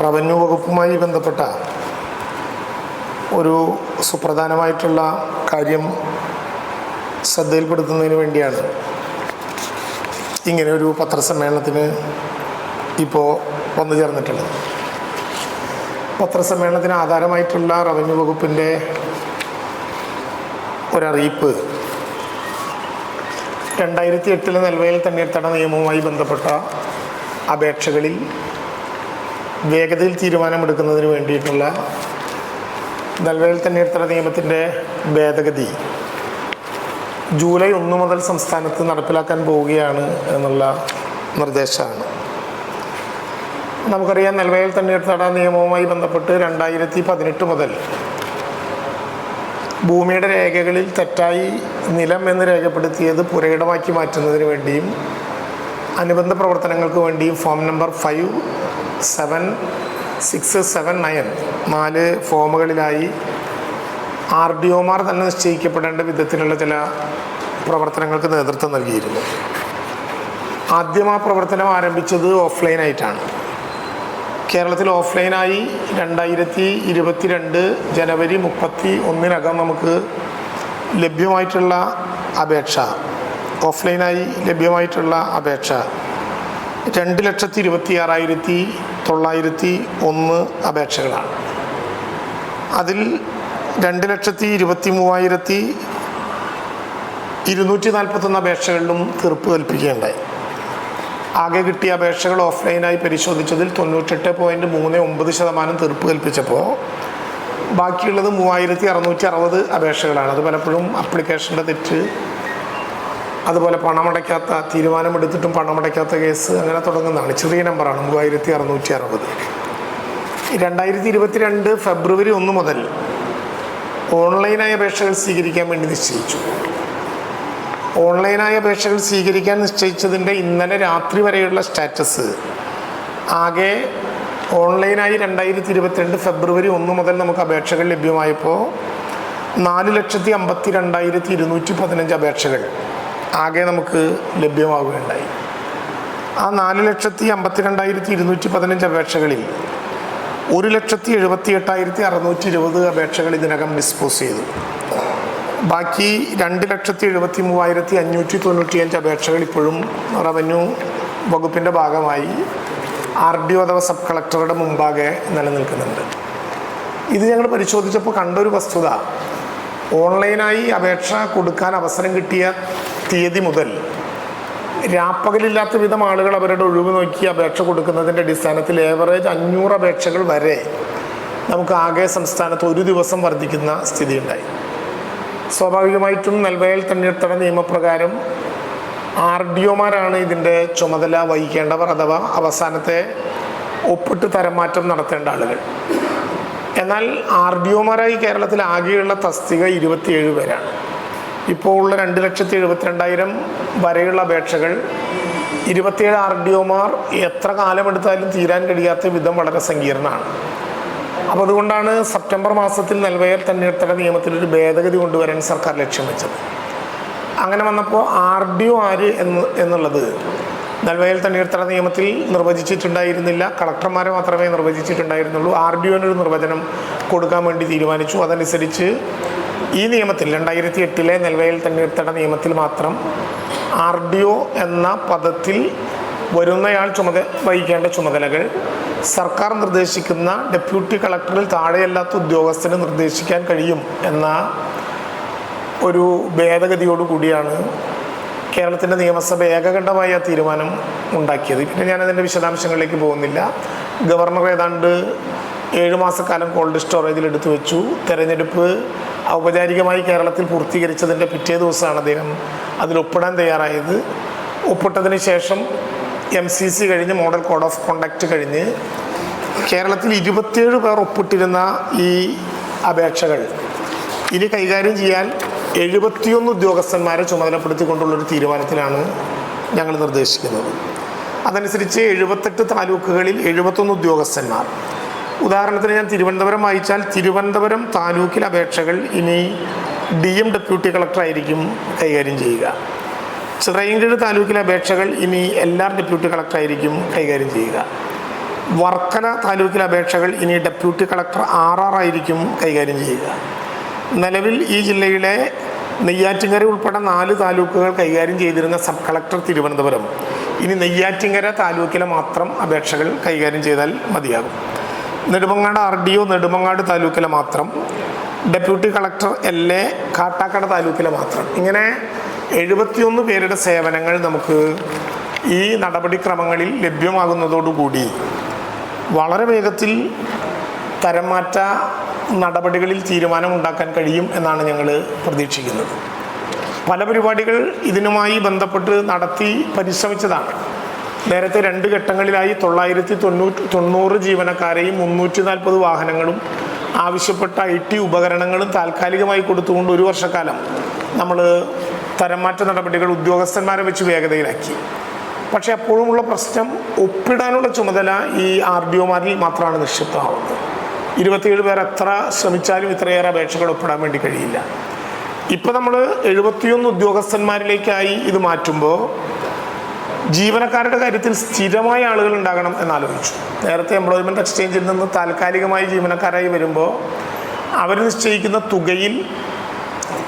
Revenue വകുപ്പുമായി ബന്ധപ്പെട്ട ഒരു സുപ്രധാനമായിട്ടുള്ള കാര്യം ശ്രദ്ധയിൽപ്പെടുത്തുന്നതിന് വേണ്ടിയാണ് ഇങ്ങനെ ഒരു പത്രസമ്മേളനത്തിന് ഇപ്പോൾ വന്നു ചേർന്നിട്ടുള്ളത്. പത്രസമ്മേളനത്തിന് ആധാരമായിട്ടുള്ള റവന്യൂ വകുപ്പിൻ്റെ ഒരറിയിപ്പ് 2008 നെൽവയൽ തണ്ണീർത്തട നിയമവുമായി ബന്ധപ്പെട്ട അപേക്ഷകളിൽ വേഗതയിൽ തീരുമാനമെടുക്കുന്നതിന് വേണ്ടിയിട്ടുള്ള നെൽവയൽ തണ്ണീർത്തട നിയമത്തിൻ്റെ ഭേദഗതി ജൂലൈ 1 മുതൽ സംസ്ഥാനത്ത് നടപ്പിലാക്കാൻ പോവുകയാണ് എന്നുള്ള നിർദ്ദേശമാണ്. നമുക്കറിയാം, നെൽവയൽ തണ്ണീർത്തട നിയമവുമായി ബന്ധപ്പെട്ട് 2018 മുതൽ ഭൂമിയുടെ രേഖകളിൽ തെറ്റായി നിലം എന്ന് രേഖപ്പെടുത്തിയത് പുരയിടമാക്കി മാറ്റുന്നതിന് വേണ്ടിയും അനുബന്ധ പ്രവർത്തനങ്ങൾക്ക് വേണ്ടിയും ഫോം നമ്പർ 57679 4 ഫോമുകളിലായി RDOമാർ തന്നെ നിശ്ചയിക്കപ്പെടേണ്ട വിധത്തിലുള്ള ചില പ്രവർത്തനങ്ങൾക്ക് നേതൃത്വം നൽകിയിരുന്നു. ആദ്യം ആ പ്രവർത്തനം ആരംഭിച്ചത് ഓഫ്ലൈനായിട്ടാണ്. കേരളത്തിൽ ഓഫ്ലൈനായി 2022 ജനുവരി 31 നമുക്ക് ലഭ്യമായിട്ടുള്ള അപേക്ഷ, ഓഫ്ലൈനായി ലഭ്യമായിട്ടുള്ള അപേക്ഷ 2,26,901 അപേക്ഷകളാണ്. അതിൽ 2,23,241 അപേക്ഷകളിലും തീർപ്പ് കൽപ്പിക്കുകയുണ്ടായി. ആകെ കിട്ടിയ അപേക്ഷകൾ ഓഫ്ലൈനായി പരിശോധിച്ചതിൽ 98.39% തീർപ്പ് കൽപ്പിച്ചപ്പോൾ ബാക്കിയുള്ളത് 3,660 അപേക്ഷകളാണ്. അത് പലപ്പോഴും അപ്ലിക്കേഷൻ്റെ തെറ്റ്, അതുപോലെ പണമടയ്ക്കാത്ത, തീരുമാനമെടുത്തിട്ടും പണമടയ്ക്കാത്ത കേസ്, അങ്ങനെ തുടങ്ങുന്നതാണ്. ചെറിയ നമ്പറാണ് 3,660. 2022 ഫെബ്രുവരി 1 മുതൽ ഓൺലൈനായി അപേക്ഷകൾ സ്വീകരിക്കാൻ വേണ്ടി നിശ്ചയിച്ചു. ഓൺലൈനായി അപേക്ഷകൾ സ്വീകരിക്കാൻ നിശ്ചയിച്ചതിൻ്റെ ഇന്നലെ രാത്രി വരെയുള്ള സ്റ്റാറ്റസ് ആകെ ഓൺലൈനായി 2022 ഫെബ്രുവരി 1 മുതൽ നമുക്ക് അപേക്ഷകൾ ലഭ്യമായപ്പോൾ 4,52,215 അപേക്ഷകൾ ആകെ നമുക്ക് ലഭ്യമാവുകയുണ്ടായി. ആ 4,52,215 അപേക്ഷകളിൽ 1,78,620 അപേക്ഷകൾ ഇതിനകം ഡിസ്പോസ് ചെയ്തു. ബാക്കി 2,73,595 അപേക്ഷകൾ ഇപ്പോഴും റവന്യൂ വകുപ്പിൻ്റെ ഭാഗമായി RDO അഥവാ സബ് കളക്ടറുടെ മുമ്പാകെ നിലനിൽക്കുന്നുണ്ട്. ഇത് ഞങ്ങൾ പരിശോധിച്ചപ്പോൾ കണ്ടൊരു വസ്തുത, ഓൺലൈനായി അപേക്ഷ കൊടുക്കാൻ അവസരം കിട്ടിയ തീയതി മുതൽ രാപ്പകലില്ലാത്ത വിധം ആളുകൾ അവരുടെ ഒഴിവ് നോക്കി അപേക്ഷ കൊടുക്കുന്നതിൻ്റെ അടിസ്ഥാനത്തിൽ ഏവറേജ് 500 അപേക്ഷകൾ വരെ നമുക്ക് ആകെ സംസ്ഥാനത്ത് ഒരു ദിവസം വർദ്ധിക്കുന്ന സ്ഥിതിയുണ്ടായി. സ്വാഭാവികമായിട്ടും നെൽവയൽ തണ്ണീർത്തട നിയമപ്രകാരം RDOമാരാണ് ഇതിൻ്റെ ചുമതല വഹിക്കേണ്ടവർ, അഥവാ അവസാനത്തെ ഒപ്പിട്ട് തരം മാറ്റം നടത്തേണ്ട ആളുകൾ. എന്നാൽ RDOമാരായി കേരളത്തിൽ ആകെയുള്ള തസ്തിക 27 പേരാണ്. ഇപ്പോൾ ഉള്ള 2,72,000 വരെയുള്ള അപേക്ഷകൾ 27 RDOമാർ എത്ര കാലമെടുത്താലും തീരാൻ കഴിയാത്ത വിധം വളരെ സങ്കീർണമാണ്. അപ്പോൾ അതുകൊണ്ടാണ് സെപ്റ്റംബർ മാസത്തിൽ നെൽവയൽ തണ്ണീർത്തട നിയമത്തിലൊരു ഭേദഗതി കൊണ്ടുവരാൻ സർക്കാർ ലക്ഷ്യം വെച്ചത്. അങ്ങനെ വന്നപ്പോൾ RDO ആര് എന്നുള്ളത് നെൽവയൽ തണ്ണീർത്തട നിയമത്തിൽ നിർവചിച്ചിട്ടുണ്ടായിരുന്നില്ല. കളക്ടർമാരെ മാത്രമേ നിർവചിച്ചിട്ടുണ്ടായിരുന്നുള്ളൂ. RDOനൊരു നിർവചനം കൊടുക്കാൻ വേണ്ടി തീരുമാനിച്ചു. അതനുസരിച്ച് ഈ നിയമത്തിൽ 2008 നെൽവയൽ തണ്ണീർത്തട നിയമത്തിൽ മാത്രം RDO എന്ന പദത്തിൽ വരുന്നയാൾ വഹിക്കേണ്ട ചുമതലകൾ സർക്കാർ നിർദ്ദേശിക്കുന്ന ഡെപ്യൂട്ടി കളക്ടറിൽ താഴെയല്ലാത്ത ഉദ്യോഗസ്ഥന് നിർദ്ദേശിക്കാൻ കഴിയും എന്ന ഒരു ഭേദഗതിയോടുകൂടിയാണ് കേരളത്തിൻ്റെ നിയമസഭ ഏകകണ്ഠമായ തീരുമാനം ഉണ്ടാക്കിയത്. പിന്നെ ഞാനതിൻ്റെ വിശദാംശങ്ങളിലേക്ക് പോകുന്നില്ല. ഗവർണർ ഏതാണ്ട് 7 മാസക്കാലം കോൾഡ് സ്റ്റോറേജിൽ എടുത്തു വെച്ചു. തെരഞ്ഞെടുപ്പ് ഔപചാരികമായി കേരളത്തിൽ പൂർത്തീകരിച്ചതിൻ്റെ പിറ്റേ ദിവസമാണ് അദ്ദേഹം അതിൽ ഒപ്പിടാൻ തയ്യാറായത്. ഒപ്പിട്ടതിന് ശേഷം MCC കഴിഞ്ഞ് മോഡൽ കോഡ് ഓഫ് കോണ്ടക്റ്റ് കഴിഞ്ഞ് കേരളത്തിൽ 27 പേർ ഒപ്പിട്ടിരുന്ന ഈ അപേക്ഷകൾ ഇനി കൈകാര്യം ചെയ്യാൻ 71 ഉദ്യോഗസ്ഥന്മാരെ ചുമതലപ്പെടുത്തിക്കൊണ്ടുള്ളൊരു തീരുമാനത്തിലാണ് ഞങ്ങൾ നിർദ്ദേശിക്കുന്നത്. അതനുസരിച്ച് 78 താലൂക്കുകളിൽ 71 ഉദ്യോഗസ്ഥന്മാർ. ഉദാഹരണത്തിന് ഞാൻ തിരുവനന്തപുരം വായിച്ചാൽ തിരുവനന്തപുരം താലൂക്കിൽ അപേക്ഷകൾ ഇനി DM ഡെപ്യൂട്ടി കളക്ടറായിരിക്കും കൈകാര്യം ചെയ്യുക. ചിറയൻകീഴ് താലൂക്കിലെ അപേക്ഷകൾ ഇനി LR ഡെപ്യൂട്ടി കളക്ടറായിരിക്കും കൈകാര്യം ചെയ്യുക. വർക്കല താലൂക്കിലെ അപേക്ഷകൾ ഇനി ഡെപ്യൂട്ടി കളക്ടർ ആയിരിക്കും കൈകാര്യം ചെയ്യുക. നിലവിൽ ഈ ജില്ലയിലെ നെയ്യാറ്റിൻകര ഉൾപ്പെടെ 4 താലൂക്കുകൾ കൈകാര്യം ചെയ്തിരുന്ന സബ് കളക്ടർ തിരുവനന്തപുരം ഇനി നെയ്യാറ്റിൻകര താലൂക്കിലെ മാത്രം അപേക്ഷകൾ കൈകാര്യം ചെയ്താൽ മതിയാകും. നെടുമങ്ങാട് RDO നെടുമങ്ങാട് താലൂക്കിലെ മാത്രം, ഡെപ്യൂട്ടി കളക്ടർ LA കാട്ടാക്കട താലൂക്കിലെ മാത്രം. ഇങ്ങനെ 71 പേരുടെ സേവനങ്ങൾ നമുക്ക് ഈ നടപടിക്രമങ്ങളിൽ ലഭ്യമാകുന്നതോടുകൂടി വളരെ വേഗത്തിൽ തരംമാറ്റ നടപടികളിൽ തീരുമാനമുണ്ടാക്കാൻ കഴിയും എന്നാണ് ഞങ്ങൾ പ്രതീക്ഷിക്കുന്നത്. പല പരിപാടികൾ ഇതിനുമായി ബന്ധപ്പെട്ട് നടത്തി പരിശ്രമിച്ചതാണ്. നേരത്തെ 2 ഘട്ടങ്ങളിലായി 990 ജീവനക്കാരെയും 340 വാഹനങ്ങളും ആവശ്യപ്പെട്ട IT ഉപകരണങ്ങളും താൽക്കാലികമായി കൊടുത്തുകൊണ്ട് 1 വർഷക്കാലം നമ്മൾ തരംമാറ്റ നടപടികൾ ഉദ്യോഗസ്ഥന്മാരെ വെച്ച് വേഗതയിലാക്കി. പക്ഷേ അപ്പോഴുമുള്ള പ്രശ്നം ഒപ്പിടാനുള്ള ചുമതല ഈ RDOമാരിൽ മാത്രമാണ് നിക്ഷിപ്തമാവുന്നത്. 27 പേർ എത്ര ശ്രമിച്ചാലും ഇത്രയേറെ അപേക്ഷകൾ ഒപ്പിടാൻ വേണ്ടി കഴിയില്ല. ഇപ്പം നമ്മൾ 71 ഉദ്യോഗസ്ഥന്മാരിലേക്കായി ഇത് മാറ്റുമ്പോൾ ജീവനക്കാരുടെ കാര്യത്തിൽ സ്ഥിരമായ ആളുകൾ ഉണ്ടാകണം എന്നാലോചിച്ചു. നേരത്തെ എംപ്ലോയ്മെൻറ്റ് എക്സ്ചേഞ്ചിൽ നിന്ന് താൽക്കാലികമായി ജീവനക്കാരായി വരുമ്പോൾ അവർ നിശ്ചയിക്കുന്ന തുകയിൽ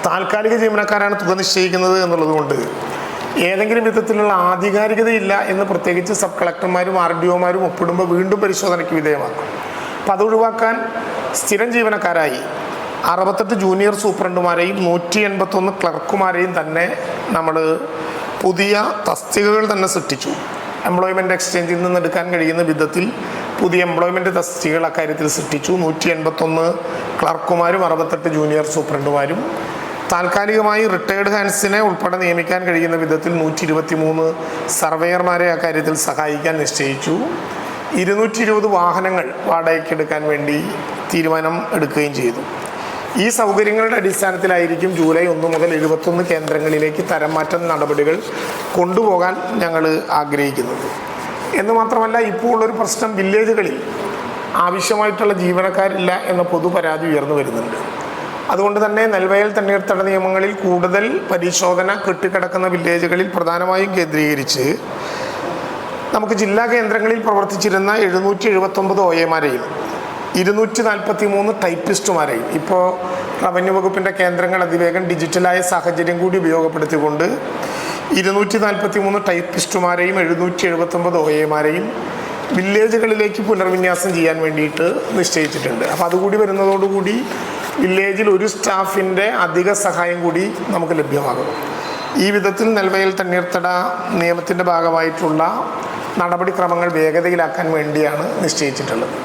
താൽക്കാലിക ജീവനക്കാരാണ് തുക നിശ്ചയിക്കുന്നത് എന്നുള്ളത് കൊണ്ട് ഏതെങ്കിലും വിധത്തിലുള്ള ആധികാരികതയില്ല എന്ന് പ്രത്യേകിച്ച് സബ് കളക്ടർമാരും RDOമാരും ഒപ്പിടുമ്പോൾ വീണ്ടും പരിശോധനയ്ക്ക് വിധേയമാക്കും. അപ്പം അത് ഒഴിവാക്കാൻ സ്ഥിരം ജീവനക്കാരായി 68 ജൂനിയർ സൂപ്രണ്ടുമാരെയും 181 ക്ലർക്കുമാരെയും തന്നെ നമ്മൾ പുതിയ തസ്തികകൾ തന്നെ സൃഷ്ടിച്ചു. എംപ്ലോയ്മെൻറ്റ് എക്സ്ചേഞ്ചിൽ നിന്ന് എടുക്കാൻ കഴിയുന്ന വിധത്തിൽ പുതിയ എംപ്ലോയ്മെൻറ്റ് തസ്തികകൾ അക്കാര്യത്തിൽ സൃഷ്ടിച്ചു. 181 ക്ലർക്കുമാരും 68 ജൂനിയർ സൂപ്രണ്ടുമാരും, താൽക്കാലികമായി റിട്ടയേർഡ് ഹാൻഡ്സിനെ ഉൾപ്പെടെ നിയമിക്കാൻ കഴിയുന്ന വിധത്തിൽ 123 സർവേയർമാരെ അക്കാര്യത്തിൽ സഹായിക്കാൻ നിശ്ചയിച്ചു. 220 വാഹനങ്ങൾ വാടകയ്ക്കെടുക്കാൻ വേണ്ടി തീരുമാനം എടുക്കുകയും ചെയ്തു. ഈ സൗകര്യങ്ങളുടെ അടിസ്ഥാനത്തിലായിരിക്കും ജൂലൈ 1 മുതൽ 71 കേന്ദ്രങ്ങളിലേക്ക് തരംമാറ്റ നടപടികൾ കൊണ്ടുപോകാൻ ഞങ്ങൾ ആഗ്രഹിക്കുന്നത്. എന്ന് മാത്രമല്ല, ഇപ്പോൾ ഉള്ളൊരു പ്രശ്നം വില്ലേജുകളിൽ ആവശ്യമായിട്ടുള്ള ജീവനക്കാരില്ല എന്ന പൊതു പരാതി ഉയർന്നു വരുന്നുണ്ട്. അതുകൊണ്ട് തന്നെ നെൽവയൽ തണ്ണീർത്തട നിയമങ്ങളിൽ കൂടുതൽ പരിശോധന കെട്ടിക്കിടക്കുന്ന വില്ലേജുകളിൽ പ്രധാനമായും കേന്ദ്രീകരിച്ച് നമുക്ക് ജില്ലാ കേന്ദ്രങ്ങളിൽ പ്രവർത്തിച്ചിരുന്ന 779 OAമാരെയും 243 ടൈപ്പിസ്റ്റുമാരെയും ഇപ്പോൾ റവന്യൂ വകുപ്പിൻ്റെ കേന്ദ്രങ്ങൾ അതിവേഗം ഡിജിറ്റലായ സാഹചര്യം കൂടി ഉപയോഗപ്പെടുത്തിക്കൊണ്ട് 243 ടൈപ്പിസ്റ്റുമാരെയും 779 OAമാരെയും വില്ലേജുകളിലേക്ക് പുനർവിന്യാസം ചെയ്യാൻ വേണ്ടിയിട്ട് നിശ്ചയിച്ചിട്ടുണ്ട്. അപ്പോൾ അതുകൂടി വരുന്നതോടുകൂടി വില്ലേജിൽ ഒരു സ്റ്റാഫിൻ്റെ അധിക സഹായം കൂടി നമുക്ക് ലഭ്യമാകും. ഈ വിധത്തിൽ നെൽവയൽ തണ്ണീർത്തട നിയമത്തിൻ്റെ ഭാഗമായിട്ടുള്ള നടപടിക്രമങ്ങൾ വേഗതയിലാക്കാൻ വേണ്ടിയാണ് നിശ്ചയിച്ചിട്ടുള്ളത്.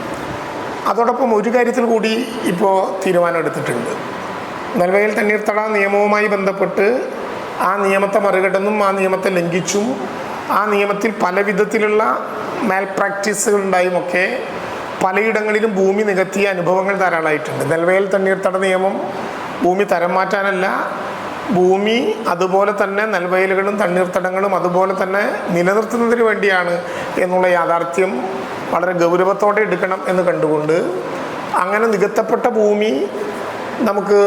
അതോടൊപ്പം ഒരു കാര്യത്തിൽ കൂടി ഇപ്പോൾ തീരുമാനമെടുത്തിട്ടുണ്ട്. നെൽവയൽ തണ്ണീർത്തട നിയമവുമായി ബന്ധപ്പെട്ട് ആ നിയമത്തെ മറികടന്നും ആ നിയമത്തെ ലംഘിച്ചും ആ നിയമത്തിൽ പല വിധത്തിലുള്ള മാൽ പ്രാക്ടീസുകൾ ഉണ്ടായുമൊക്കെ പലയിടങ്ങളിലും ഭൂമി നികത്തിയ അനുഭവങ്ങൾ ധാരാളമായിട്ടുണ്ട്. നെൽവയൽ തണ്ണീർത്തട നിയമം ഭൂമി തരം മാറ്റാനല്ല, ഭൂമി അതുപോലെ തന്നെ നെൽവയലുകളും തണ്ണീർത്തടങ്ങളും അതുപോലെ തന്നെ നിലനിർത്തുന്നതിന് വേണ്ടിയാണ് എന്നുള്ള യാഥാർത്ഥ്യം വളരെ ഗൗരവത്തോടെ എടുക്കണം എന്ന് കണ്ടുകൊണ്ട് അങ്ങനെ നികത്തപ്പെട്ട ഭൂമി നമുക്ക്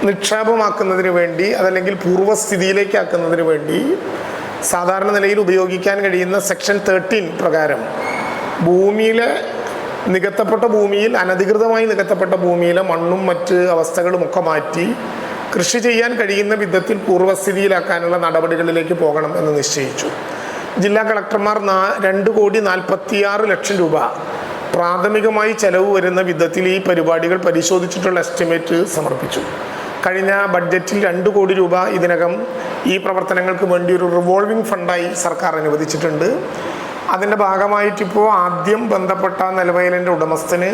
നിക്ഷേപമാക്കുന്നതിന് വേണ്ടി അതല്ലെങ്കിൽ പൂർവ്വസ്ഥിതിയിലേക്കാക്കുന്നതിന് വേണ്ടി സാധാരണ നിലയിൽ ഉപയോഗിക്കാൻ കഴിയുന്ന സെക്ഷൻ 13 പ്രകാരം നികത്തപ്പെട്ട ഭൂമിയിൽ അനധികൃതമായി നികത്തപ്പെട്ട ഭൂമിയിലെ മണ്ണും മറ്റ് അവസ്ഥകളുമൊക്കെ മാറ്റി കൃഷി ചെയ്യാൻ കഴിയുന്ന വിധത്തിൽ പൂർവ്വസ്ഥിതിയിലാക്കാനുള്ള നടപടികളിലേക്ക് പോകണം എന്ന് നിശ്ചയിച്ചു. ജില്ലാ കളക്ടർമാർ 2,46,00,000 രൂപ പ്രാഥമികമായി ചെലവ് വരുന്ന വിധത്തിൽ ഈ പരിപാടികൾ പരിശോധിച്ചിട്ടുള്ള എസ്റ്റിമേറ്റ് സമർപ്പിച്ചു. കഴിഞ്ഞ ബഡ്ജറ്റിൽ 2 കോടി രൂപ ഇതിനകം ഈ പ്രവർത്തനങ്ങൾക്ക് വേണ്ടി ഒരു റിവോൾവിംഗ് ഫണ്ടായി സർക്കാർ അനുവദിച്ചിട്ടുണ്ട്. അതിൻ്റെ ഭാഗമായിട്ടിപ്പോൾ ആദ്യം ബന്ധപ്പെട്ട നെൽവയലിൻ്റെ ഉടമസ്ഥന്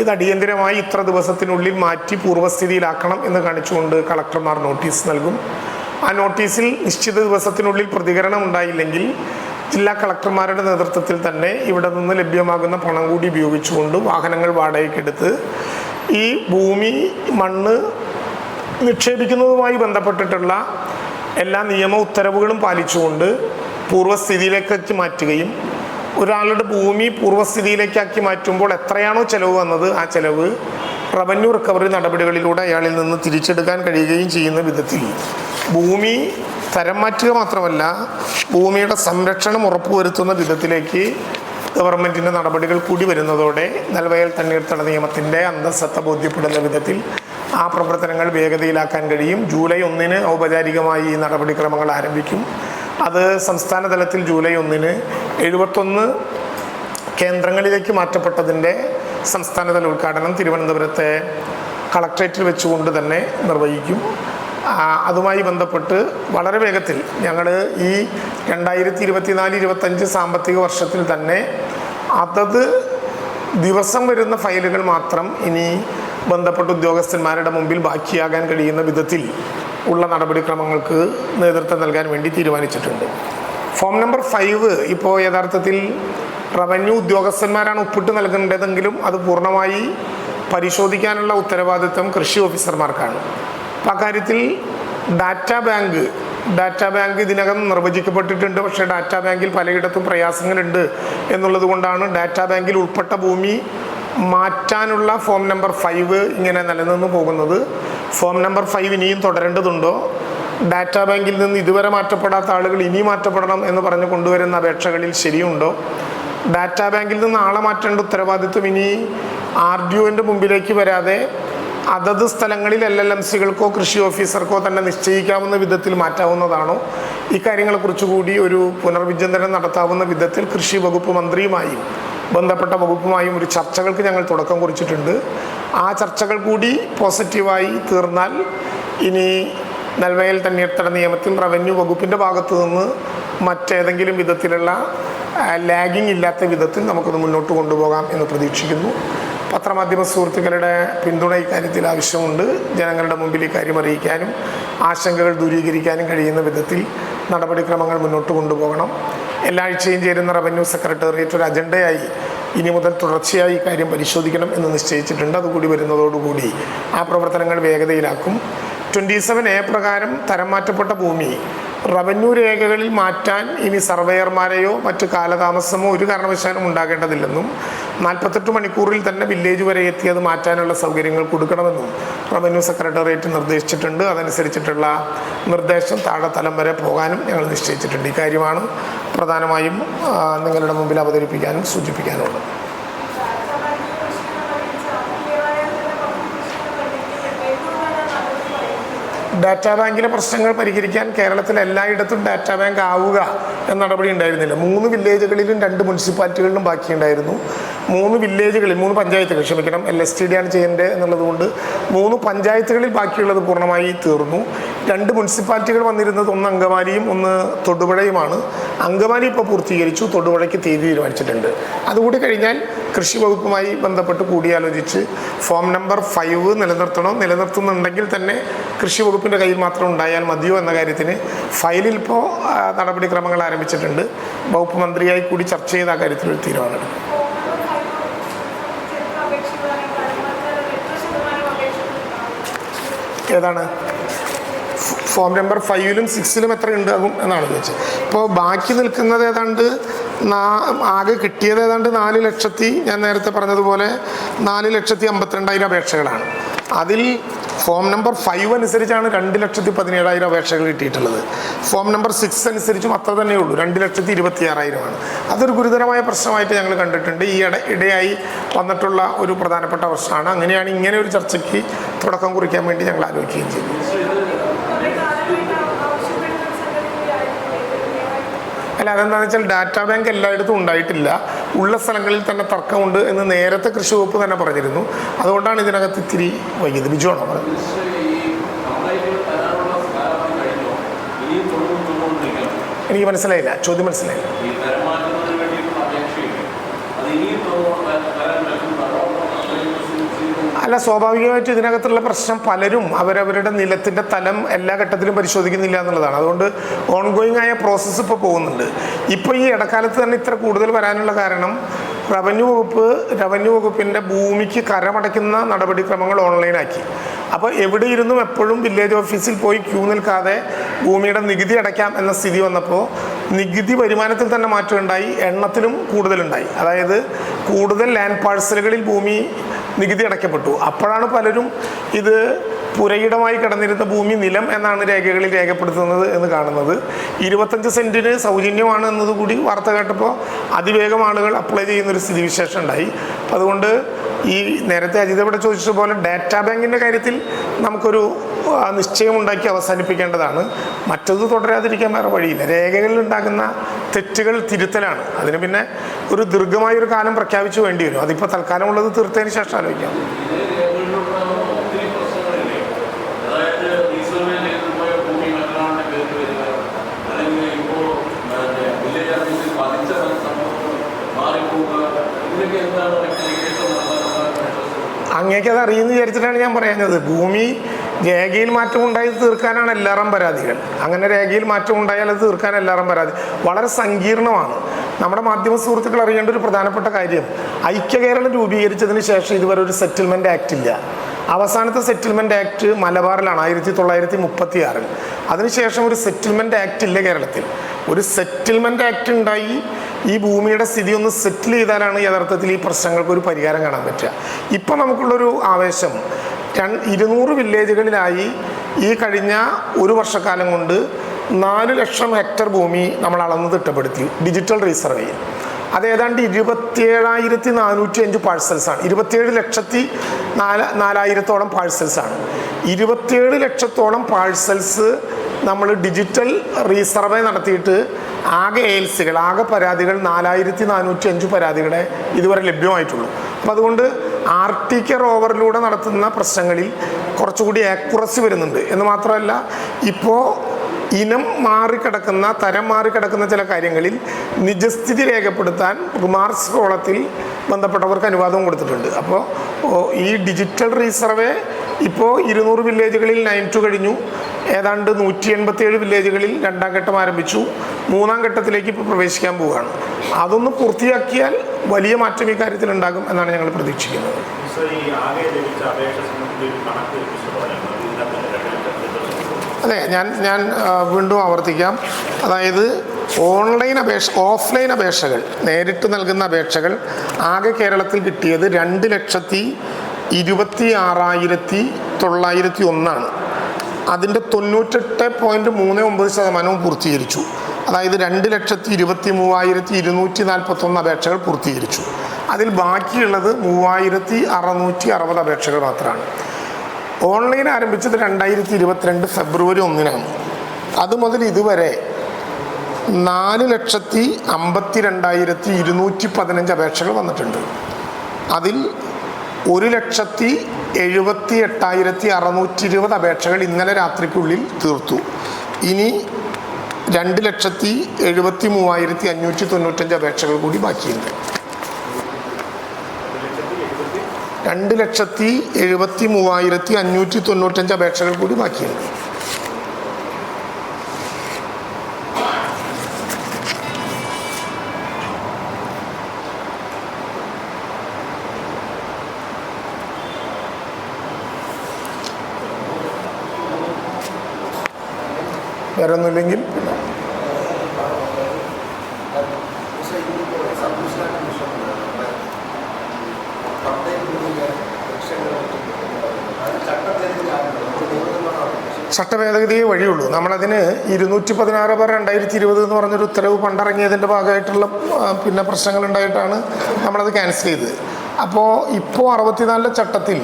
ഇത് അടിയന്തിരമായി ഇത്ര ദിവസത്തിനുള്ളിൽ മാറ്റി പൂർവ്വസ്ഥിതിയിലാക്കണം എന്ന് കാണിച്ചുകൊണ്ട് കളക്ടർമാർ നോട്ടീസ് നൽകും. ആ നോട്ടീസിൽ നിശ്ചിത ദിവസത്തിനുള്ളിൽ പ്രതികരണം ഉണ്ടായില്ലെങ്കിൽ ജില്ലാ കളക്ടർമാരുടെ നേതൃത്വത്തിൽ തന്നെ ഇവിടെ നിന്ന് ലഭ്യമാകുന്ന പണം കൂടി ഉപയോഗിച്ചുകൊണ്ട് വാഹനങ്ങൾ വാടകയ്ക്കെടുത്ത് ഈ ഭൂമി മണ്ണ് നിക്ഷേപിക്കുന്നതുമായി ബന്ധപ്പെട്ടിട്ടുള്ള എല്ലാ നിയമ ഉത്തരവുകളും പാലിച്ചുകൊണ്ട് പൂർവ്വസ്ഥിതിയിലേക്ക് മാറ്റുകയും ഒരാളുടെ ഭൂമി പൂർവ്വസ്ഥിതിയിലേക്കാക്കി മാറ്റുമ്പോൾ എത്രയാണോ ചെലവ് വന്നത് ആ ചെലവ് റവന്യൂ റിക്കവറി നടപടികളിലൂടെ അയാളിൽ നിന്ന് തിരിച്ചെടുക്കാൻ കഴിയുകയും ചെയ്യുന്ന വിധത്തിൽ ഭൂമി തരം മാറ്റുക മാത്രമല്ല, ഭൂമിയുടെ സംരക്ഷണം ഉറപ്പുവരുത്തുന്ന വിധത്തിലേക്ക് ഗവൺമെൻറ്റിൻ്റെ നടപടികൾ കൂടി വരുന്നതോടെ നെൽവയൽ തണ്ണീർത്തട നിയമത്തിൻ്റെ അന്തസ്സത്ത ബോധ്യപ്പെടുന്ന വിധത്തിൽ ആ പ്രവർത്തനങ്ങൾ വേഗതയിലാക്കാൻ കഴിയും. ജൂലൈ 1 ഔപചാരികമായി ഈ നടപടിക്രമങ്ങൾ ആരംഭിക്കും. അത് സംസ്ഥാന തലത്തിൽ ജൂലൈ 1 71 കേന്ദ്രങ്ങളിലേക്ക് മാറ്റപ്പെട്ടതിൻ്റെ സംസ്ഥാനതല ഉദ്ഘാടനം തിരുവനന്തപുരത്തെ കളക്ട്രേറ്റിൽ വെച്ചുകൊണ്ട് തന്നെ നിർവഹിക്കും. അതുമായി ബന്ധപ്പെട്ട് വളരെ വേഗത്തിൽ ഞങ്ങൾ ഈ 2024-25 സാമ്പത്തിക വർഷത്തിൽ തന്നെ അതത് ദിവസം വരുന്ന ഫയലുകൾ മാത്രം ഇനി ബന്ധപ്പെട്ട ഉദ്യോഗസ്ഥന്മാരുടെ മുമ്പിൽ ബാക്കിയാകാൻ കഴിയുന്ന വിധത്തിൽ ഉള്ള നടപടിക്രമങ്ങൾക്ക് നേതൃത്വം നൽകാൻ വേണ്ടി തീരുമാനിച്ചിട്ടുണ്ട്. ഫോം നമ്പർ 5 ഇപ്പോൾ യഥാർത്ഥത്തിൽ റവന്യൂ ഉദ്യോഗസ്ഥന്മാരാണ് ഒപ്പിട്ട് നൽകേണ്ടതെങ്കിലും അത് പൂർണ്ണമായി പരിശോധിക്കാനുള്ള ഉത്തരവാദിത്വം കൃഷി ഓഫീസർമാർക്കാണ്. അപ്പോൾ അക്കാര്യത്തിൽ ഡാറ്റാ ബാങ്ക് ഇതിനകം നിർവചിക്കപ്പെട്ടിട്ടുണ്ട്. പക്ഷേ ഡാറ്റാ ബാങ്കിൽ പലയിടത്തും പ്രയാസങ്ങളുണ്ട് എന്നുള്ളത് കൊണ്ടാണ് ഡാറ്റാ ബാങ്കിൽ ഉൾപ്പെട്ട ഭൂമി മാറ്റാനുള്ള ഫോം നമ്പർ 5 ഇങ്ങനെ നിലനിന്ന് പോകുന്നത്. ഫോം നമ്പർ 5 ഇനിയും തുടരേണ്ടതുണ്ടോ, ഡാറ്റാ ബാങ്കിൽ നിന്ന് ഇതുവരെ മാറ്റപ്പെടാത്ത ആളുകൾ ഇനി മാറ്റപ്പെടണം എന്ന് പറഞ്ഞ് കൊണ്ടുവരുന്ന അപേക്ഷകളിൽ ശരിയുണ്ടോ, ഡാറ്റാ ബാങ്കിൽ നിന്ന് ആളെ മാറ്റേണ്ട ഉത്തരവാദിത്വം ഇനി RDOൻ്റെ മുമ്പിലേക്ക് വരാതെ അതത് സ്ഥലങ്ങളിൽ LLMCകൾക്കോ കൃഷി ഓഫീസർക്കോ തന്നെ നിശ്ചയിക്കാവുന്ന വിധത്തിൽ മാറ്റാവുന്നതാണോ, ഇക്കാര്യങ്ങളെക്കുറിച്ച് കൂടി ഒരു പുനർവിചിന്തനം നടത്താവുന്ന വിധത്തിൽ കൃഷി വകുപ്പ് മന്ത്രിയുമായും ബന്ധപ്പെട്ട വകുപ്പുമായും ഒരു ചർച്ചകൾക്ക് ഞങ്ങൾ തുടക്കം കുറിച്ചിട്ടുണ്ട്. ആ ചർച്ചകൾ കൂടി പോസിറ്റീവായി തീർന്നാൽ ഇനി നെൽവയൽ തണ്ണീർത്തട നിയമത്തിൽ റവന്യൂ വകുപ്പിൻ്റെ ഭാഗത്തു നിന്ന് മറ്റേതെങ്കിലും വിധത്തിലുള്ള ലാഗിങ് ഇല്ലാത്ത വിധത്തിൽ നമുക്കത് മുന്നോട്ട് കൊണ്ടുപോകാം എന്ന് പ്രതീക്ഷിക്കുന്നു. പത്രമാധ്യമ സുഹൃത്തുക്കളുടെ പിന്തുണ ഇക്കാര്യത്തിൽ ആവശ്യമുണ്ട്. ജനങ്ങളുടെ മുമ്പിൽ ഇക്കാര്യം അറിയിക്കാനും ആശങ്കകൾ ദൂരീകരിക്കാനും കഴിയുന്ന വിധത്തിൽ നടപടിക്രമങ്ങൾ മുന്നോട്ട് കൊണ്ടുപോകണം. എല്ലാ ആഴ്ചയും ചേരുന്ന റവന്യൂ സെക്രട്ടേറിയറ്റ് ഒരു അജണ്ടയായി ഇനി മുതൽ തുടർച്ചയായി ഇക്കാര്യം പരിശോധിക്കണം എന്ന് നിശ്ചയിച്ചിട്ടുണ്ട്. അതുകൂടി വരുന്നതോടുകൂടി ആ പ്രവർത്തനങ്ങൾ വേഗതയിലാക്കും. 27A പ്രകാരം തരം മാറ്റപ്പെട്ട ഭൂമി റവന്യൂ രേഖകളിൽ മാറ്റാൻ ഇനി സർവേയർമാരെയോ മറ്റ് കാലതാമസമോ ഒരു കാരണവശാലും ഉണ്ടാകേണ്ടതില്ലെന്നും 48 മണിക്കൂറിൽ തന്നെ വില്ലേജ് വരെ എത്തി അത് മാറ്റാനുള്ള സൗകര്യങ്ങൾ കൊടുക്കണമെന്നും റവന്യൂ സെക്രട്ടേറിയറ്റ് നിർദ്ദേശിച്ചിട്ടുണ്ട്. അതനുസരിച്ചിട്ടുള്ള നിർദ്ദേശം താഴെ തലം വരെ പോകാനും ഞങ്ങൾ നിശ്ചയിച്ചിട്ടുണ്ട്. ഇക്കാര്യമാണ് പ്രധാനമായും നിങ്ങളുടെ മുമ്പിൽ അവതരിപ്പിക്കാനും സൂചിപ്പിക്കാനുള്ളത്. ഡാറ്റാ ബാങ്കിലെ പ്രശ്നങ്ങൾ പരിഹരിക്കാൻ കേരളത്തിൽ എല്ലായിടത്തും ഡാറ്റാ ബാങ്ക് ആവുക എന്ന നടപടി ഉണ്ടായിരുന്നില്ല. 3 വില്ലേജുകളിലും 2 മുനിസിപ്പാലിറ്റികളിലും ബാക്കിയുണ്ടായിരുന്നു. 3 പഞ്ചായത്തുകൾ LSTD ആണ് ചെയ്യേണ്ടത് എന്നുള്ളത് കൊണ്ട് 3 പഞ്ചായത്തുകളിൽ ബാക്കിയുള്ളത് പൂർണ്ണമായി തീർന്നു. 2 മുനിസിപ്പാലിറ്റികൾ വന്നിരുന്നത്, ഒന്ന് അങ്കമാലിയും ഒന്ന് തൊടുപുഴയുമാണ്. അങ്കമാലി ഇപ്പോൾ പൂർത്തീകരിച്ചു, തൊടുപുഴയ്ക്ക് തീയതി തീരുമാനിച്ചിട്ടുണ്ട്. അതുകൂടി കഴിഞ്ഞാൽ കൃഷി വകുപ്പുമായി ബന്ധപ്പെട്ട് കൂടിയാലോചിച്ച് ഫോം നമ്പർ 5 നിലനിർത്തുന്നുണ്ടെങ്കിൽ തന്നെ കൃഷി വകുപ്പിൻ്റെ കയ്യിൽ മാത്രം ഉണ്ടായാൽ മതിയോ എന്ന കാര്യത്തിന് ഫയലിൽ ഇപ്പോൾ നടപടിക്രമങ്ങൾ ആരംഭിച്ചിട്ടുണ്ട്. വകുപ്പ് മന്ത്രിയായി കൂടി ചർച്ച ചെയ്ത ആ കാര്യത്തിൽ ഒരു തീരുമാനമെടുക്കും. ഏതാണ് ഫോം നമ്പർ 5ലും 6ലും എത്ര ഉണ്ടാകും എന്നാണ് ചോദിച്ചത്. ഇപ്പോൾ ബാക്കി നിൽക്കുന്നത് ഏതാണ്ട് ആകെ കിട്ടിയത് ഏതാണ്ട് 4 ലക്ഷത്തി, ഞാൻ നേരത്തെ പറഞ്ഞതുപോലെ 4,52,000 അപേക്ഷകളാണ്. അതിൽ ഫോം നമ്പർ 5 അനുസരിച്ചാണ് 2,17,000 അപേക്ഷകൾ കിട്ടിയിട്ടുള്ളത്. ഫോം നമ്പർ 6 അനുസരിച്ചും അത്ര തന്നെ ഉള്ളൂ, 2,26,000 അതൊരു ഗുരുതരമായ പ്രശ്നമായിട്ട് ഞങ്ങൾ കണ്ടിട്ടുണ്ട്. ഈ ഇടയായി വന്നിട്ടുള്ള ഒരു പ്രധാനപ്പെട്ട പ്രശ്നമാണ്. അങ്ങനെയാണ് ഇങ്ങനെ ഒരു ചർച്ചയ്ക്ക് തുടക്കം കുറിക്കാൻ വേണ്ടി ഞങ്ങൾ ആലോചിക്കുകയും ചെയ്തു. അല്ല, അതെന്താണെന്ന് വെച്ചാൽ ഡാറ്റാ ബാങ്ക് എല്ലായിടത്തും ഉണ്ടായിട്ടില്ല. ഉള്ള സ്ഥലങ്ങളിൽ തന്നെ തർക്കമുണ്ട് എന്ന് നേരത്തെ കൃഷി വകുപ്പ് തന്നെ പറഞ്ഞിരുന്നു. അതുകൊണ്ടാണ് ഇതിനകത്ത് ഇത്തിരി വൈകിയത്. ബിജുവാണോ പറഞ്ഞത്? എനിക്ക് മനസ്സിലായില്ല, ചോദ്യം മനസ്സിലായില്ല. അല്ല, സ്വാഭാവികമായിട്ടും ഇതിനകത്തുള്ള പ്രശ്നം പലരും അവരവരുടെ നിലത്തിൻ്റെ തലം എല്ലാ ഘട്ടത്തിലും പരിശോധിക്കുന്നില്ല എന്നുള്ളതാണ്. അതുകൊണ്ട് ഓൺഗോയിങ് ആയ പ്രോസസ്സ് ഇപ്പോൾ പോകുന്നുണ്ട്. ഇപ്പോൾ ഈ ഇടക്കാലത്ത് തന്നെ ഇത്ര കൂടുതൽ വരാനുള്ള കാരണം റവന്യൂ വകുപ്പിൻ്റെ ഭൂമിക്ക് കരമടയ്ക്കുന്ന നടപടിക്രമങ്ങൾ ഓൺലൈനാക്കി. അപ്പോൾ എവിടെ ഇരുന്നും എപ്പോഴും വില്ലേജ് ഓഫീസിൽ പോയി ക്യൂ നിൽക്കാതെ ഭൂമിയുടെ നികുതി അടയ്ക്കാം എന്ന സ്ഥിതി വന്നപ്പോൾ നികുതി വരുമാനത്തിൽ തന്നെ മാറ്റമുണ്ടായി, എണ്ണത്തിലും കൂടുതലുണ്ടായി. അതായത് കൂടുതൽ ലാൻഡ് പാഴ്സലുകളിൽ ഭൂമി നികുതി അടയ്ക്കപ്പെട്ടു. അപ്പോഴാണ് പലരും ഇത് പുരയിടമായി കിടന്നിരുന്ന ഭൂമി നിലം എന്നാണ് രേഖകളിൽ രേഖപ്പെടുത്തുന്നത് എന്ന് കാണുന്നത്. 25 സെൻറ്റിന് സൗജന്യമാണ് എന്നതുകൂടി വാർത്ത കേട്ടപ്പോൾ അതിവേഗം ആളുകൾ അപ്ലൈ ചെയ്യുന്നൊരു സ്ഥിതിവിശേഷം ഉണ്ടായി. അപ്പം അതുകൊണ്ട് ഈ നേരത്തെ അജിത ഇവിടെ ചോദിച്ചതുപോലെ ഡാറ്റാ ബാങ്കിൻ്റെ കാര്യത്തിൽ നമുക്കൊരു നിശ്ചയമുണ്ടാക്കി അവസാനിപ്പിക്കേണ്ടതാണ്. മറ്റത് തുടരാതിരിക്കാൻ വേറെ വഴിയില്ല. രേഖകളിൽ ഉണ്ടാകുന്ന തെറ്റുകൾ തിരുത്തലാണ്. അതിന് പിന്നെ ഒരു ദീർഘമായൊരു കാലം പ്രഖ്യാപിച്ചു വേണ്ടി വരും. അതിപ്പോൾ തൽക്കാലമുള്ളത് തീർത്തതിന് ശേഷം ആലോചിക്കാം. അങ്ങേക്ക് അത് അറിയുമെന്ന് വിചാരിച്ചിട്ടാണ് ഞാൻ പറയുന്നത്. ഭൂമി രേഖയിൽ മാറ്റം ഉണ്ടായി തീർക്കാനാണ് എല്ലാവരും പരാതികൾ. അങ്ങനെ രേഖയിൽ മാറ്റം ഉണ്ടായാൽ അത് തീർക്കാൻ എല്ലാവരും പരാതി വളരെ സങ്കീർണമാണ്. നമ്മുടെ മാധ്യമ സുഹൃത്തുക്കൾ അറിയേണ്ട ഒരു പ്രധാനപ്പെട്ട കാര്യം, ഐക്യകേരളം രൂപീകരിച്ചതിന് ശേഷം ഇതുവരെ ഒരു സെറ്റിൽമെൻറ്റ് ആക്ട് ഇല്ല. അവസാനത്തെ സെറ്റിൽമെൻറ്റ് ആക്ട് മലബാറിലാണ് 1936. അതിനുശേഷം ഒരു സെറ്റിൽമെൻറ്റ് ആക്ട് ഇല്ല കേരളത്തിൽ. ഒരു സെറ്റിൽമെൻറ്റ് ആക്ട് ഉണ്ടായി ഈ ഭൂമിയുടെ സ്ഥിതി ഒന്ന് സെറ്റിൽ ചെയ്താലാണ് യഥാർത്ഥത്തിൽ ഈ പ്രശ്നങ്ങൾക്ക് ഒരു പരിഹാരം കാണാൻ പറ്റുക. ഇപ്പം നമുക്കുള്ളൊരു ആവേശം 200 വില്ലേജുകളിലായി ഈ കഴിഞ്ഞ ഒരു വർഷക്കാലം കൊണ്ട് 4 ലക്ഷം ഹെക്ടർ ഭൂമി നമ്മൾ അളന്ന് തിട്ടപ്പെടുത്തി ഡിജിറ്റൽ റീസർവേയിൽ. അത് ഏതാണ്ട് 27,405 പാഴ്സൽസാണ്. 27,04,000 പാഴ്സൽസാണ്. 27 ലക്ഷത്തോളം പാഴ്സൽസ് നമ്മൾ ഡിജിറ്റൽ റീസർവേ നടത്തിയിട്ട് ആകെ ഏൽസികൾ, ആകെ പരാതികൾ 4,405 പരാതികളെ ഇതുവരെ ലഭ്യമായിട്ടുള്ളൂ. അപ്പം അതുകൊണ്ട് RTK റോവറിലൂടെ നടത്തുന്ന പ്രശ്നങ്ങളിൽ കുറച്ചുകൂടി ആക്യുറസി വരുന്നുണ്ട് എന്ന് മാത്രമല്ല, ഇപ്പോൾ ഇനം മാറിക്കിടക്കുന്ന, തരം മാറിക്കിടക്കുന്ന ചില കാര്യങ്ങളിൽ നിജസ്ഥിതി രേഖപ്പെടുത്താൻ റിമാർക്സ് കോളത്തിൽ ബന്ധപ്പെട്ടവർക്ക് അനുവാദവും കൊടുത്തിട്ടുണ്ട്. അപ്പോൾ ഈ ഡിജിറ്റൽ റീസർവേ ഇപ്പോൾ 200 വില്ലേജുകളിൽ 9-2 കഴിഞ്ഞു. ഏതാണ്ട് 187 വില്ലേജുകളിൽ 2ാം ഘട്ടം ആരംഭിച്ചു. 3ാം ഘട്ടത്തിലേക്ക് ഇപ്പോൾ പ്രവേശിക്കാൻ പോവുകയാണ്. അതൊന്ന് പൂർത്തിയാക്കിയാൽ വലിയ മാറ്റം ഈ കാര്യത്തിൽ ഉണ്ടാകും എന്നാണ് ഞങ്ങൾ പ്രതീക്ഷിക്കുന്നത്. അതെ, ഞാൻ വീണ്ടും ആവർത്തിക്കാം. അതായത് ഓഫ്ലൈൻ അപേക്ഷകൾ, നേരിട്ട് നൽകുന്ന അപേക്ഷകൾ ആകെ കേരളത്തിൽ കിട്ടിയത് 2,26,901. അതിൻ്റെ 98.39% പൂർത്തീകരിച്ചു. അതായത് 2,23,241 അപേക്ഷകൾ പൂർത്തീകരിച്ചു. അതിൽ ബാക്കിയുള്ളത് 3,660 അപേക്ഷകൾ മാത്രമാണ്. ഓൺലൈൻ ആരംഭിച്ചത് 2022 ഫെബ്രുവരി 1-നാണ്. അതുമുതൽ ഇതുവരെ 4,52,215 അപേക്ഷകൾ വന്നിട്ടുണ്ട്. അതിൽ 1,78,620 അപേക്ഷകൾ ഇന്നലെ രാത്രിക്കുള്ളിൽ തീർത്തു. ഇനി 2,73,595 അപേക്ഷകൾ കൂടി ബാക്കിയുണ്ട്. 2,73,595 അപേക്ഷകൾ കൂടി ബാക്കിയുണ്ട്. വേറെ ഒന്നുമില്ലെങ്കിൽ ചട്ടഭേദഗതിയെ വഴിയുള്ളൂ. നമ്മളതിന് 216/2020 എന്ന് പറഞ്ഞൊരു ഉത്തരവ് പണ്ടിറങ്ങിയതിൻ്റെ ഭാഗമായിട്ടുള്ള പിന്നെ പ്രശ്നങ്ങളുണ്ടായിട്ടാണ് നമ്മളത് ക്യാൻസൽ ചെയ്തത്. അപ്പോൾ ഇപ്പോൾ 64 ചട്ടത്തിൽ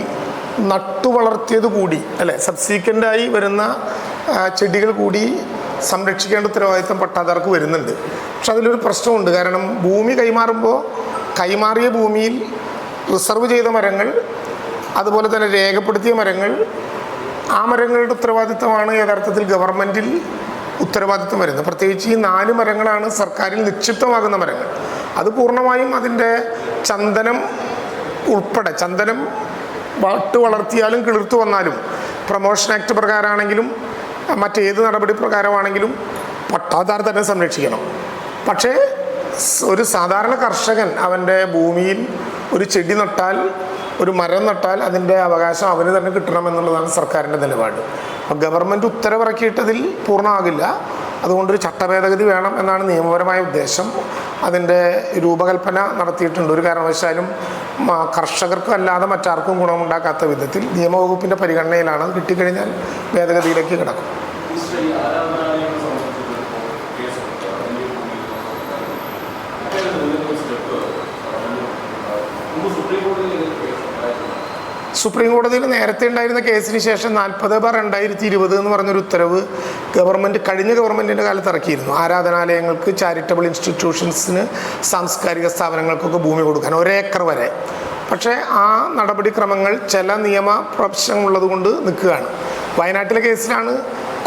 നട്ടു വളർത്തിയത് കൂടി അല്ലേ, സബ്സീക്വൻ്റായി വരുന്ന ചെടികൾ കൂടി സംരക്ഷിക്കേണ്ട ഉത്തരവാദിത്തം പട്ടാധാർക്ക് വരുന്നുണ്ട്. പക്ഷെ അതിലൊരു പ്രശ്നമുണ്ട്. കാരണം ഭൂമി കൈമാറുമ്പോൾ കൈമാറിയ ഭൂമിയിൽ റിസർവ് ചെയ്ത മരങ്ങൾ, അതുപോലെ തന്നെ രേഖപ്പെടുത്തിയ മരങ്ങൾ, ആ മരങ്ങളുടെ ഉത്തരവാദിത്തമാണ് യഥാർത്ഥത്തിൽ ഗവൺമെൻറ്റിൽ ഉത്തരവാദിത്തം വരുന്നത്. പ്രത്യേകിച്ച് ഈ 4 മരങ്ങളാണ് സർക്കാരിൽ നിക്ഷിപ്തമാകുന്ന മരങ്ങൾ. അത് പൂർണ്ണമായും അതിൻ്റെ ചന്ദനം ഉൾപ്പെടെ, ചന്ദനം വട്ട് വളർത്തിയാലും കിളിർത്തു വന്നാലും പ്രൊമോഷൻ ആക്ട് പ്രകാരമാണെങ്കിലും മറ്റേത് നടപടി പ്രകാരമാണെങ്കിലും പട്ടാധാർ തന്നെ സംരക്ഷിക്കണം. പക്ഷേ ഒരു സാധാരണ കർഷകൻ അവൻ്റെ ഭൂമിയിൽ ഒരു ചെടി നട്ടാൽ, ഒരു മരം നട്ടാൽ അതിൻ്റെ അവകാശം അവന് തന്നെ കിട്ടണം എന്നുള്ളതാണ് സർക്കാരിൻ്റെ നിലപാട്. അപ്പോൾ ഗവൺമെൻറ് ഉത്തരവിറക്കിയിട്ടതിൽ പൂർണ്ണമാകില്ല. അതുകൊണ്ടൊരു ചട്ടഭേദഗതി വേണം എന്നാണ് നിയമപരമായ ഉദ്ദേശം. അതിൻ്റെ രൂപകൽപ്പന നടത്തിയിട്ടുണ്ട്. ഒരു കാരണവശാലും കർഷകർക്കും അല്ലാതെ മറ്റാർക്കും ഗുണമുണ്ടാക്കാത്ത വിധത്തിൽ നിയമവകുപ്പിൻ്റെ പരിഗണനയിലാണ്. അത് കിട്ടിക്കഴിഞ്ഞാൽ ഭേദഗതിയിലേക്ക് കിടക്കും. സുപ്രീം കോടതിയിൽ നേരത്തെ ഉണ്ടായിരുന്ന കേസിന് ശേഷം 40/2020 എന്ന് പറഞ്ഞൊരു ഉത്തരവ് കഴിഞ്ഞ ഗവൺമെൻറ്റിൻ്റെ കാലത്ത് ഇറക്കിയിരുന്നു. ആരാധനാലയങ്ങൾക്ക്, ചാരിറ്റബിൾ ഇൻസ്റ്റിറ്റ്യൂഷൻസിന്, സാംസ്കാരിക സ്ഥാപനങ്ങൾക്കൊക്കെ ഭൂമി കൊടുക്കാൻ 1 ഏക്കർ വരെ. പക്ഷേ ആ നടപടിക്രമങ്ങൾ ചില നിയമ പ്രശ്നങ്ങളുള്ളത് കൊണ്ട് നിൽക്കുകയാണ്. വയനാട്ടിലെ കേസിലാണ്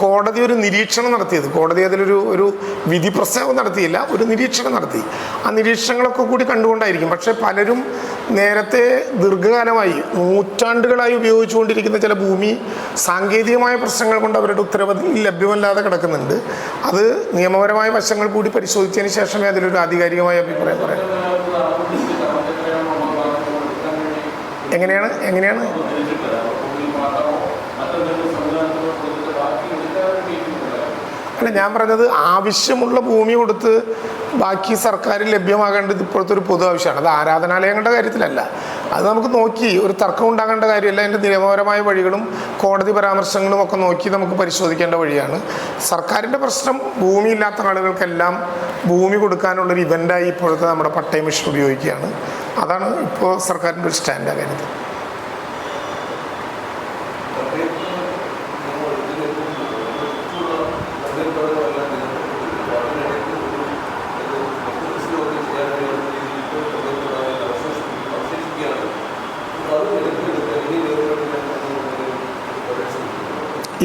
കോടതി ഒരു നിരീക്ഷണം നടത്തിയത്. കോടതി അതിലൊരു വിധി പ്രസ്താവം നടത്തിയില്ല, ഒരു നിരീക്ഷണം നടത്തി. ആ നിരീക്ഷണങ്ങളൊക്കെ കൂടി കണ്ടുകൊണ്ടായിരിക്കും. പക്ഷേ പലരും നേരത്തെ ദീർഘകാലമായി, നൂറ്റാണ്ടുകളായി ഉപയോഗിച്ചുകൊണ്ടിരിക്കുന്ന ചില ഭൂമി സാങ്കേതികമായ പ്രശ്നങ്ങൾ കൊണ്ട് അവരുടെ ഉത്തരവിൽ ലഭ്യമല്ലാതെ കിടക്കുന്നുണ്ട്. അത് നിയമപരമായ വശങ്ങൾ കൂടി പരിശോധിച്ചതിന് ശേഷമേ അതിലൊരു ആധികാരികമായ അഭിപ്രായം പറയാം. എങ്ങനെയാണ് അല്ല, ഞാൻ പറഞ്ഞത് ആവശ്യമുള്ള ഭൂമി കൊടുത്ത് ബാക്കി സർക്കാരിൽ ലഭ്യമാകേണ്ടത് ഇപ്പോഴത്തെ ഒരു പൊതു ആവശ്യമാണ്. അത് ആരാധനാലയങ്ങളുടെ കാര്യത്തിലല്ല. അത് നമുക്ക് നോക്കി ഒരു തർക്കം ഉണ്ടാകേണ്ട കാര്യമല്ല. അതിൻ്റെ നിയമപരമായ വഴികളും കോടതി പരാമർശങ്ങളും ഒക്കെ നോക്കി നമുക്ക് പരിശോധിക്കേണ്ട വഴിയാണ്. സർക്കാരിൻ്റെ പ്രശ്നം ഭൂമിയില്ലാത്ത ആളുകൾക്കെല്ലാം ഭൂമി കൊടുക്കാനുള്ളൊരു ഇവൻ്റായി ഇപ്പോഴത്തെ നമ്മുടെ പട്ടയ മിഷൻ ഉപയോഗിക്കുകയാണ്. അതാണ് ഇപ്പോൾ സർക്കാരിൻ്റെ ഒരു സ്റ്റാൻഡ് ആ കാര്യത്തിൽ.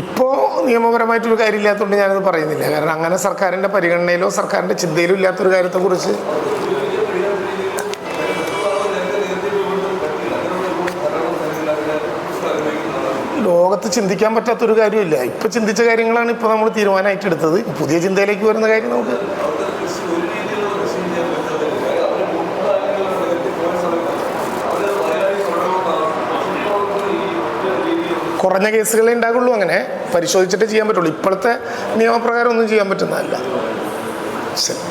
ഇപ്പോൾ നിയമപരമായിട്ടൊരു കാര്യമില്ലാത്തതുകൊണ്ട് ഞാനത് പറയുന്നില്ല. കാരണം അങ്ങനെ സർക്കാരിൻ്റെ പരിഗണനയിലോ സർക്കാരിൻ്റെ ചിന്തയിലോ ഇല്ലാത്തൊരു കാര്യത്തെക്കുറിച്ച് ലോകത്ത് ചിന്തിക്കാൻ പറ്റാത്തൊരു കാര്യമില്ല. ഇപ്പോൾ ചിന്തിച്ച കാര്യങ്ങളാണ് ഇപ്പോൾ നമ്മൾ തീരുമാനമായിട്ട് എടുത്തത്. പുതിയ ചിന്തയിലേക്ക് വരുന്ന കാര്യം നമുക്ക് കുറഞ്ഞ കേസുകളേ ഉണ്ടാകുള്ളൂ. അങ്ങനെ പരിശോധിച്ചിട്ട് ചെയ്യാൻ പറ്റുള്ളൂ. ഇപ്പോഴത്തെ നിയമപ്രകാരം ഒന്നും ചെയ്യാൻ പറ്റുന്നതല്ല. ശരി.